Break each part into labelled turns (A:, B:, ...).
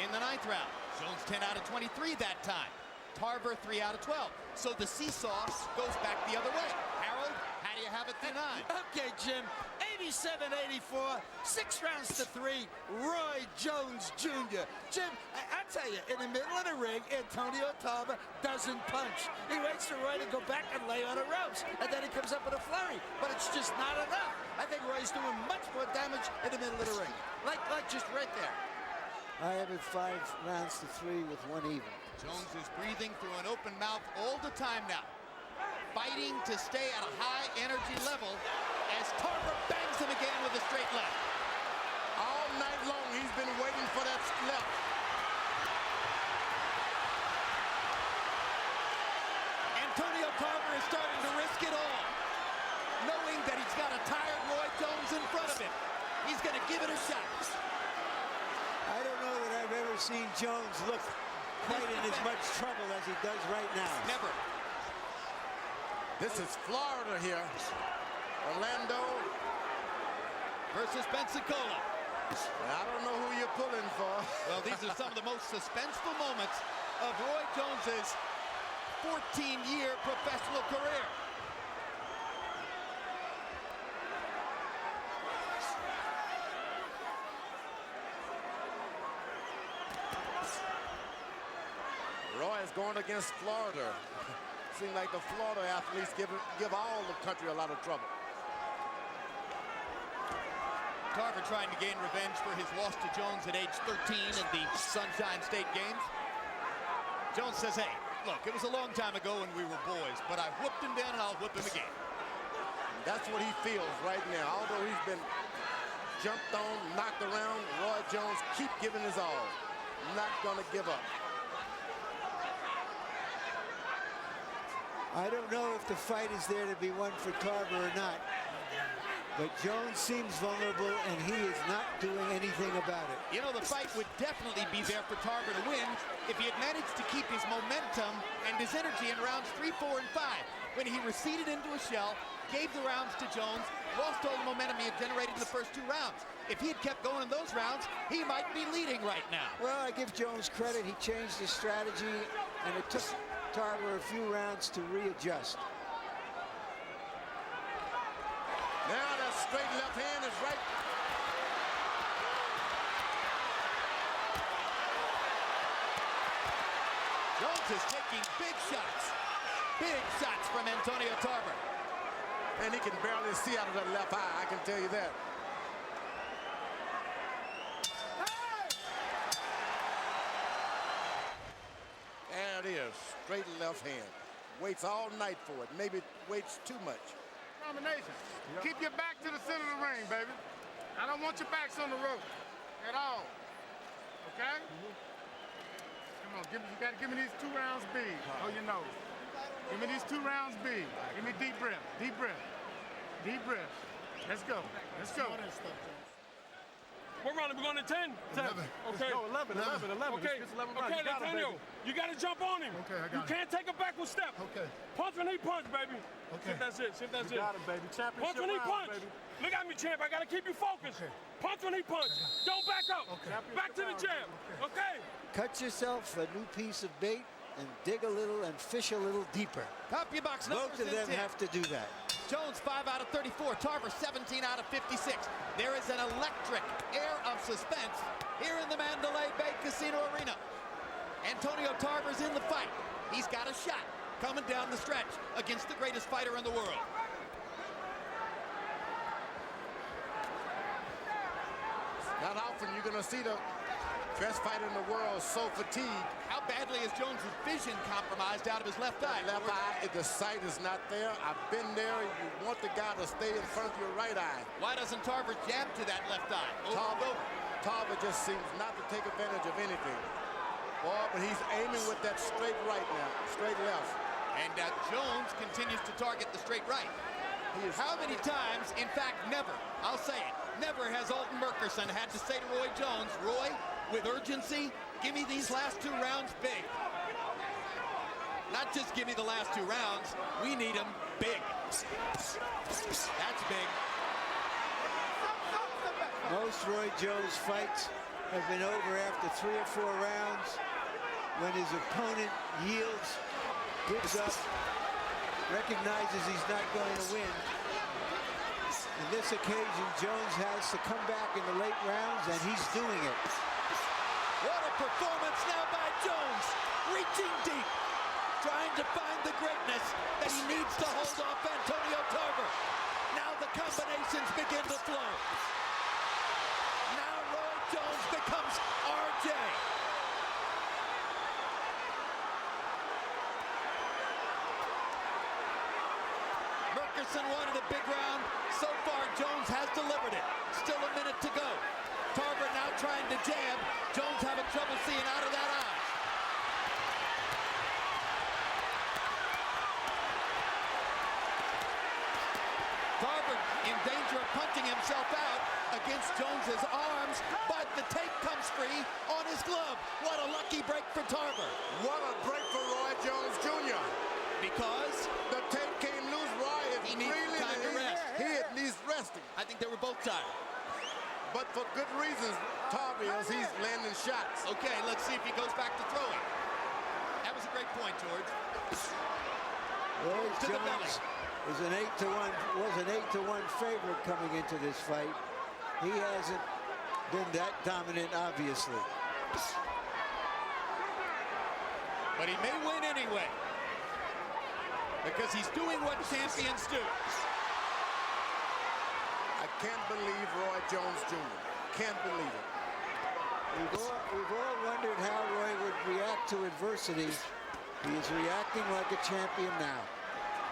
A: in the 9th round. Jones 10 out of 23 that time. Tarver 3 out of 12. So the seesaw goes back the other way. Harold, how do you have it through 9?
B: Okay, Jim. 87-84, 6 rounds to 3. Roy Jones Jr. Jim, I tell you, in the middle of the ring, Antonio Tarver doesn't punch. He waits for Roy to go back and lay on the ropes, and then he comes up with a flurry. But it's just not enough. I think Roy's doing much more damage in the middle of the ring. Like just right there.
C: I have it 5 rounds to 3 with 1 even.
A: Jones is breathing through an open mouth all the time now, fighting to stay at a high energy level as Tarver bangs him again with a straight left.
D: All night long, he's been waiting for that left.
A: Antonio Tarver is starting to risk it all, knowing that he's got a tired Roy Jones in front of him. He's going to give it a shot.
C: I don't know that I've ever seen Jones look quite in as much trouble as he does right now.
A: Never.
D: This is Florida here. Orlando
A: versus Pensacola.
D: I don't know who you're pulling for.
A: Well, these are some of the most suspenseful moments of Roy Jones's 14-year professional career.
D: Roy is going against Florida. Seems like the Florida athletes give all the country a lot of trouble.
A: Tarver trying to gain revenge for his loss to Jones at age 13 in the Sunshine State Games. Jones says, hey, look, it was a long time ago when we were boys, but I whooped him then and I'll whoop him again.
D: That's what he feels right now. Although he's been jumped on, knocked around, Roy Jones keep giving his all. Not gonna give up.
C: I don't know if the fight is there to be won for Tarver or not, but Jones seems vulnerable and he is not doing anything about it.
A: You know, the fight would definitely be there for Tarver to win if he had managed to keep his momentum and his energy in rounds 3, 4, and 5. When he receded into a shell, gave the rounds to Jones, lost all the momentum he had generated in the first 2 rounds. If he had kept going in those rounds, he might be leading right now.
C: Well, I give Jones credit. He changed his strategy, and it took Tarver a few rounds to readjust.
D: Now that straight left hand is right.
A: Jones is taking big shots from Antonio Tarver.
D: And he can barely see out of that left eye, I can tell you that. There it is, straight left hand. Waits all night for it, maybe waits too much.
E: Combination. Yep. Keep your back to the center of the ring, baby. I don't want your backs on the rope at all. Okay? Come on, you gotta give me these 2 rounds big. Oh, your nose. Give me these 2 rounds big. Give me deep breath, deep breath, deep breath. Let's go, let's go.
F: What round are we going to 10?
E: 11.
F: Okay.
E: No, 11.
F: Okay,
E: It's 11
F: okay, Antonio, you got to jump on him.
E: Okay, I got
F: You
E: it.
F: can't take a backward step.
E: Okay.
F: Punch when he punch, baby.
E: Okay.
F: See if that's it, see if that's it.
E: Got it, baby. Championship
F: Punch when he
E: round,
F: punch.
E: baby.
F: Look at me, champ. I got to keep you focused.
E: Okay.
F: Punch when he punch. Don't back up.
E: Okay.
F: Back to the jab. Okay.
C: Cut yourself a new piece of bait and dig a little and fish a little deeper.
A: Top your box numbers.
C: Both of them have to do that.
A: Jones 5 out of 34, Tarver 17 out of 56. There is an electric air of suspense here in the Mandalay Bay Casino Arena. Antonio Tarver's in the fight. He's got a shot coming down the stretch against the greatest fighter in the world.
D: Not often you're gonna see the best fighter in the world so fatigued.
A: How badly is Jones' vision compromised out of his left eye?
D: Left eye, the sight is not there. I've been there. You want the guy to stay in front of your right eye.
A: Why doesn't Tarver jab to that left eye?
D: Tarver just seems not to take advantage of anything. Boy, but he's aiming with that straight right now, straight left.
A: And Jones continues to target the straight right. How many times, in fact, never, I'll say it, never has Alton Murkerson had to say to Roy Jones, Roy, with urgency, give me these last 2 rounds big. Not just give me the last 2 rounds, we need them big. That's big.
C: Most Roy Jones fights, have been over after 3 or 4 rounds when his opponent yields, gives up, recognizes he's not going to win. In this occasion, Jones has to come back in the late rounds, and he's doing it.
A: What a performance now by Jones, reaching deep, trying to find the greatness that he needs to hold off Antonio Tarver. Now the combinations begin to flow. Now Roy Jones becomes RJ. Murchison wanted a big round. So far, Jones has delivered it. Still a minute to go. Tarver now trying to jab. Jones having trouble seeing out of that eye. Tarver in danger of punching himself out against Jones's arms, but the tape comes free on his glove. What a lucky break for Tarver.
D: What a break for Roy Jones Jr.
A: Because
D: The tape came loose. Roy is
A: he needs
D: really
A: time to rest.
D: He's resting.
A: I think they were both tired.
D: But for good reasons, Tarver is he's landing shots.
A: Okay, let's see if he goes back to throwing. That was a great point, George.
C: Roy
A: To the belly.
C: Jones was an 8-to-1 favorite coming into this fight. He hasn't been that dominant, obviously.
A: But he may win anyway. Because he's doing what champions do.
D: I can't believe Roy Jones Jr. Can't believe it.
C: We've all wondered how Roy would react to adversity. He is reacting like a champion now.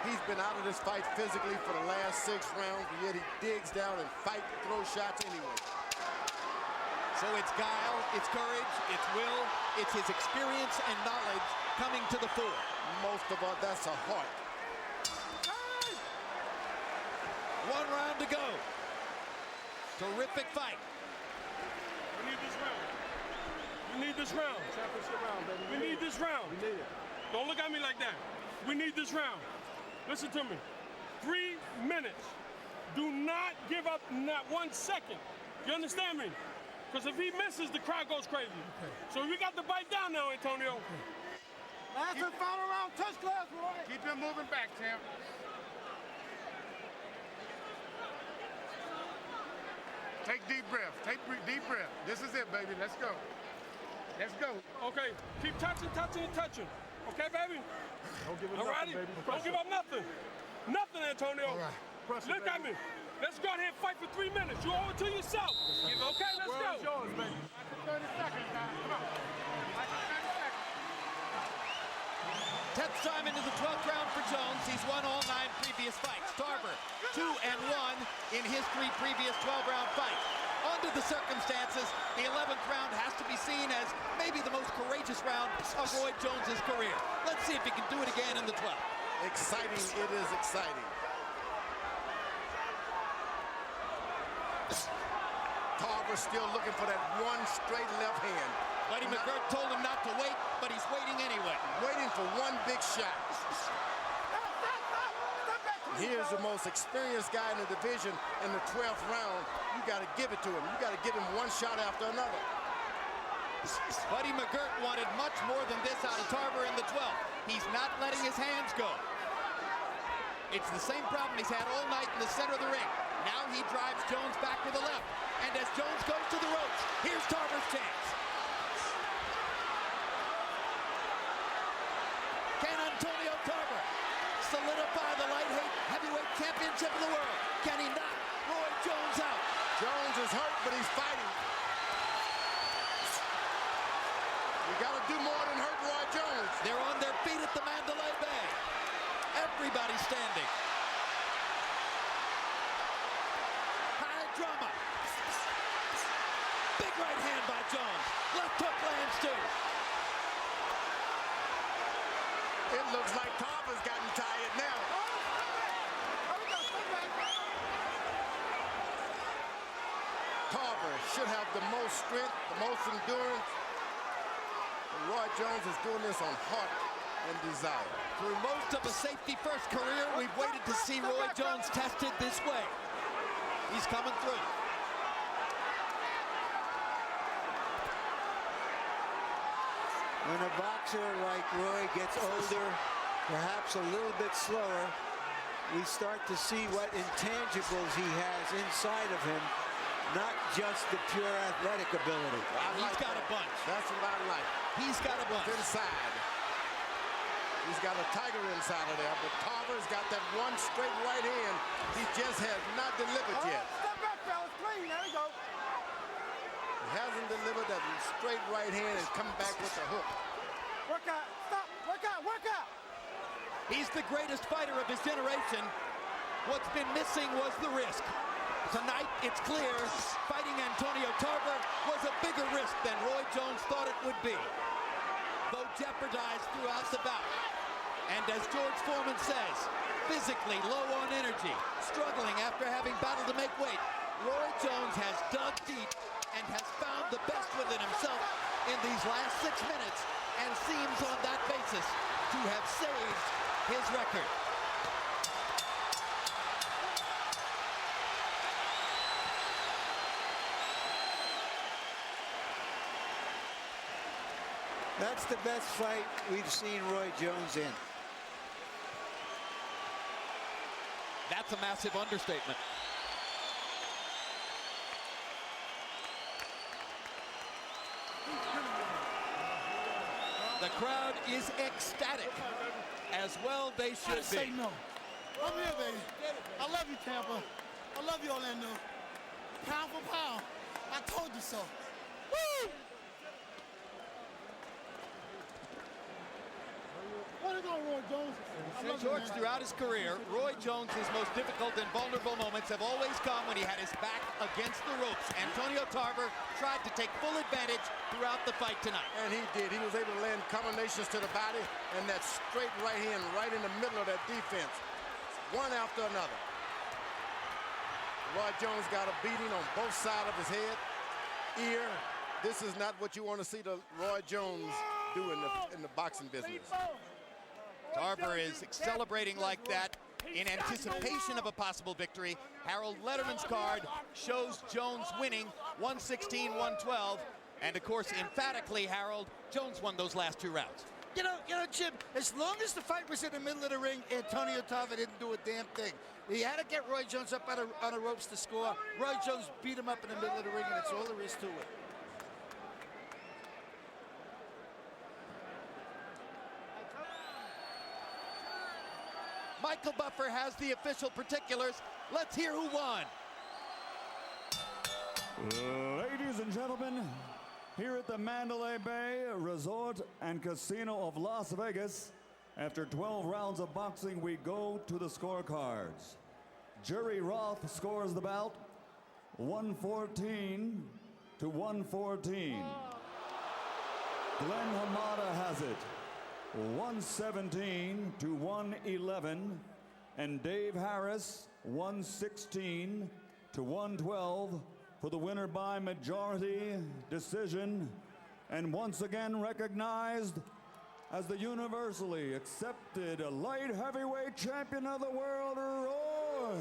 D: He's been out of this fight physically for the last 6 rounds, but yet he digs down and fights, throws shots anyway.
A: So it's guile, it's courage, it's will, it's his experience and knowledge coming to the fore.
D: Most of all, that's a heart.
A: 1 round to go. Terrific fight.
F: We need this round. We need this round.
E: Championship round, baby.
F: We need this round.
E: We need it.
F: Don't look at me like that. We need this round. Listen to me. 3 minutes. Do not give up not 1 second. You understand me? Because if he misses, the crowd goes crazy. Okay. So we got to bite down now, Antonio.
E: Last and final round, touch glass, Roy. Keep him moving back, champ. Take deep breath. Take deep breath. This is it, baby. Let's go. Let's go.
F: Okay, keep touching, touching, and touching. Okay, baby?
E: Don't give it
F: All
E: nothing,
F: righty?
E: baby.
F: Don't give up nothing. Nothing, Antonio.
E: All right. Pressure,
F: Look at
E: baby.
F: me. Let's go ahead and fight for 3 minutes. You owe it to yourself. Okay, let's go.
E: World's yours, baby. 30 seconds, guys. Come on. 30 seconds.
A: 10th time into the 12th round for Jones. He's won all 9 previous fights. Tarver, 2-1 in his 3 previous 12-round fights. Under the circumstances, the 11th round has to be seen as maybe the most courageous round of Roy Jones's career. Let's see if he can do it again in the 12th.
D: Exciting, it is exciting. Tarver still looking for that 1 straight left hand.
A: Buddy McGirt told him not to wait, but he's waiting anyway.
D: Waiting for 1 big shot. Here's the most experienced guy in the division in the 12th round. You got to give it to him. You got to give him 1 shot after another.
A: Buddy McGirt wanted much more than this out of Tarver in the 12th. He's not letting his hands go. It's the same problem he's had all night in the center of the ring. Now he drives Jones back with the left. And as Jones goes to the ropes, here's Tarver's chance. Can Antonio Tarver solidify the light heavyweight championship of the world? Can he knock Roy Jones out?
D: Jones is hurt, but he's fighting. You got to do more than hurt Roy Jones.
A: They're on their feet at the Mandalay Bay. Everybody standing. High drama. Big right hand by Jones. Left hook lands too.
D: It looks like Tarver's gotten tired now. Tarver should have the most strength, the most endurance. And Roy Jones is doing this on heart and desire.
A: Through most of a safety-first career, we've waited to see Roy Jones tested this way. He's coming through.
C: When a boxer like Roy gets older, perhaps a little bit slower, we start to see what intangibles he has inside of him, not just the pure athletic ability.
A: He's got a bunch.
D: That's what I like.
A: He's got a bunch.
D: Inside. He's got a tiger inside of there, but Tarver's got that one straight right hand. He just has not delivered yet.
E: Step back, fellas, clean. There we go.
D: He hasn't delivered that straight right hand and come back with the hook.
E: Work out. Stop. Work out. Work out.
A: He's the greatest fighter of his generation. What's been missing was the risk. Tonight, it's clear, fighting Antonio Tarver was a bigger risk than Roy Jones thought it would be, though jeopardized throughout the bout. And as George Foreman says, physically low on energy, struggling after having battled to make weight, Roy Jones has dug deep and has found the best within himself in these last 6 minutes and seems on that basis to have saved his record.
C: That's the best fight we've seen Roy Jones in.
A: That's a massive understatement. The crowd is ecstatic. As well they should
G: Say
A: be.
G: no. I'm here, baby. I love you, Tampa. I love you, Orlando. Pound for pound. I told you so. Woo! What is on, Roy Jones? I love you,
A: George,
G: man.
A: throughout his career, Roy Jones' most difficult and vulnerable moments have always come when he had his back against the ropes. Antonio Tarver tried to take full advantage throughout the fight tonight.
D: And he did. He was able to land combinations to the body and that straight right hand right in the middle of that defense. One after another. Roy Jones got a beating on both sides of his head, ear. This is not what you want to see the Roy Jones do in the boxing business.
A: Tarver is celebrating like that in anticipation of a possible victory. Harold Letterman's card shows Jones winning 116-112. And of course, emphatically, Harold, Jones won those last 2 rounds.
B: You know, Jim, as long as the fight was in the middle of the ring, Antonio Tarver didn't do a damn thing. He had to get Roy Jones up on the ropes to score. Roy Jones beat him up in the middle of the ring, and that's all there is to it.
A: Michael Buffer has the official particulars. Let's hear who won.
H: Ladies and gentlemen, here at the Mandalay Bay Resort and Casino of Las Vegas, after 12 rounds of boxing, we go to the scorecards. Jerry Roth scores the bout 114 to 114. Glenn Hamada has it 117 to 111, and Dave Harris 116 to 112 for the winner by majority decision, and once again recognized as the universally accepted light heavyweight champion of the world, Roy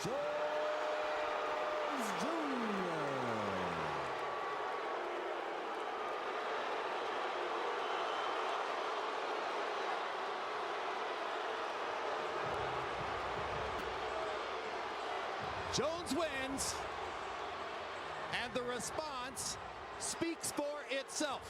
H: Jones Jr.
A: Jones wins, and the response speaks for itself.